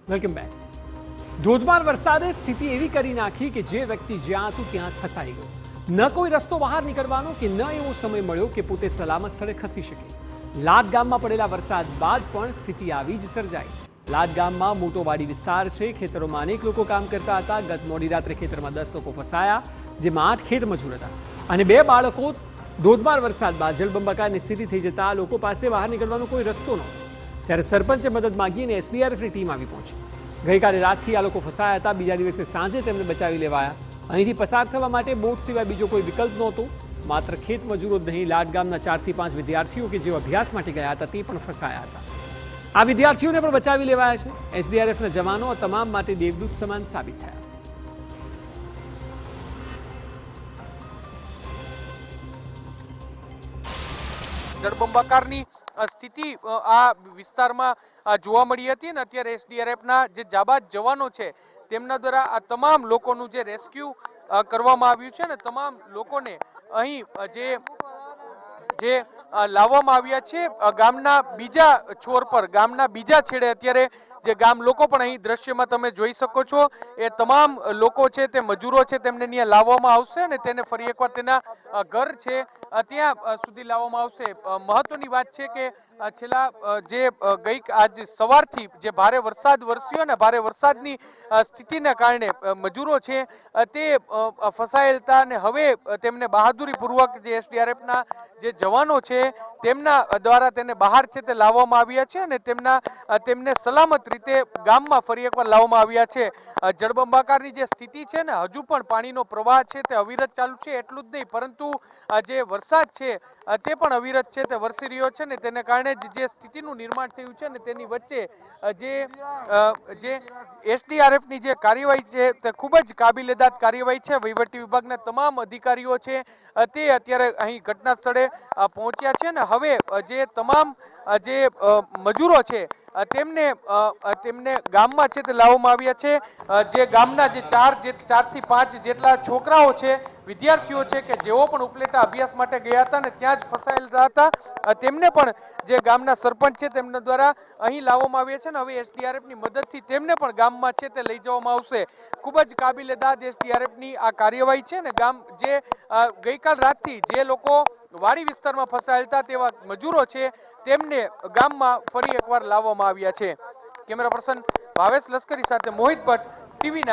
Welcome back. ધોધમાર વરસાદે સ્થિતિ એવી કરી નાખી કે જે વ્યક્તિ જ્યાં હતું ત્યાં જ ફસાઈ ગયો। ન કોઈ રસ્તો બહાર નીકળવાનો કે ન એવો સમય મળ્યો કે પોતે સલામત સ્થળે ખસી શકે। લાડ ગામમાં પડેલા વરસાદ બાદ પણ સ્થિતિ આવી જ સર્જાઈ। લાડ ગામમાં મોટો વાડી વિસ્તાર છે। ખેતરોમાં અનેક લોકો કામ કરતા હતા। ગત મોડી રાત્રે ખેતરમાં 10 લોકો ફસાયા, જેમાં 8 ખેત મજૂર હતા અને 2 બાળકો। ધોધમાર વરસાદ બાદ જળબંબાકારની સ્થિતિ થઈ જતા લોકો પાસે બહાર નીકળવાનો કોઈ રસ્તો નહોતો। ત્યારે સરપંચે મદદ માંગી અને એસડીઆરએફની ટીમ આવી પહોંચી। ગઈકાલે રાતથી આ લોકો ફસાયા હતા। બીજા દિવસે સાંજે તેમને બચાવી લેવાયા। અહીંથી પસાર થવા માટે બોટ સિવાય બીજો કોઈ વિકલ્પ નહોતો। માત્ર ખેત મજૂરો જ નહીં, લાડ ગામના 4 થી 5 વિદ્યાર્થીઓ કે જેઓ અભ્યાસ માટે ગયા હતા તે પણ ફસાયા હતા। આ વિદ્યાર્થીઓને પણ બચાવી લેવાયા છે। એસડીઆરએફના જવાનો આ તમામ માટે દેવદૂત સમાન સાબિત થયા। જળબંબાકારની સ્થિતિ આ વિસ્તારમાં જોવા મળી હતી અને અત્યારે એસડીઆરએફના જે જાબાઝ જવાનો છે તેમના દ્વારા આ તમામ લોકોનું જે રેસ્ક્યુ કરવામાં આવ્યું છે અને તમામ લોકોને અહીં જે લાવવામાં આવ્યા છે ગામના બીજા છોર પર, ગામના બીજા છેડે અત્યારે જે ગામ લોકો પણ અહીં દ્રશ્યમાં તમે જોઈ શકો છો એ તમામ લોકો છે તે મજૂરો છે તેમને ત્યાં લાવવામાં આવશે અને તેને ફરી એકવાર તેના ઘર છે ત્યાં સુધી લાવવામાં આવશે। મહત્વની વાત છે કે છેલ્લા આજ સવારથી જે ભારે વરસાદ વરસ્યો ને ભારે વરસાદની સ્થિતિને કારણે મજૂરો છે તે ફસાયેલ હતા અને હવે તેમને બહાદુરીપૂર્વક જે એસડીઆરએફના જે જવાનો છે તેમના દ્વારા તેને બહાર છે તે લાવવામાં આવ્યા છે અને તેમને સલામત રીતે ગામમાં ફરી એકવાર લાવવામાં આવ્યા છે। જળબંબાકારની જે સ્થિતિ છે ને હજુ પણ પાણીનો પ્રવાહ છે તે અવિરત ચાલુ છે। એટલું જ નહીં પરંતુ જે વરસાદ છે તે પણ અવિરત છે તે વરસી રહ્યો છે ને તેને કારણે જે સ્થિતિનું નિર્માણ થયું છે ને તેની વચ્ચે જે એસડીઆરએફની જે કાર્યવાહી છે તે ખૂબ જ કાબિલેદાદ કાર્યવાહી છે। વહીવટી વિભાગના તમામ અધિકારીઓ છે તે અત્યારે અહીં ઘટના સ્થળે પહોંચ્યા છે ને હવે જે તમામ જે મજૂરો છે તેમને ગામમાં છે તે લાવવામાં આવ્યા છે। જે ગામના જે 4 થી 5 જેટલા છોકરાઓ છે, વિદ્યાર્થીઓ છે કે જેઓ પણ ઉપલેટા અભ્યાસ માટે ગયા હતા ને ત્યાં જ ફસાયેલા હતા તેમને પણ જે ગામના સરપંચ છે તેમના દ્વારા અહીં લાવવામાં આવ્યા છે ને હવે એસડીઆરએફની મદદથી તેમને પણ ગામમાં છે તે લઈ જવામાં આવશે। ખૂબ જ કાબિલેદાદ એસડીઆરએફની આ કાર્યવાહી છે ને ગામ જે ગઈકાલ રાતથી જે લોકો વાડી વિસ્તારમાં ફસાયેલા હતા તેવા મજૂરો છે તેમને ગામમાં ફરી એકવાર લાવવામાં આવ્યા છે। કેમેરા પર્સન ભાવેશ લશ્કરી સાથે મોહિત ભટ્ટ, TV9।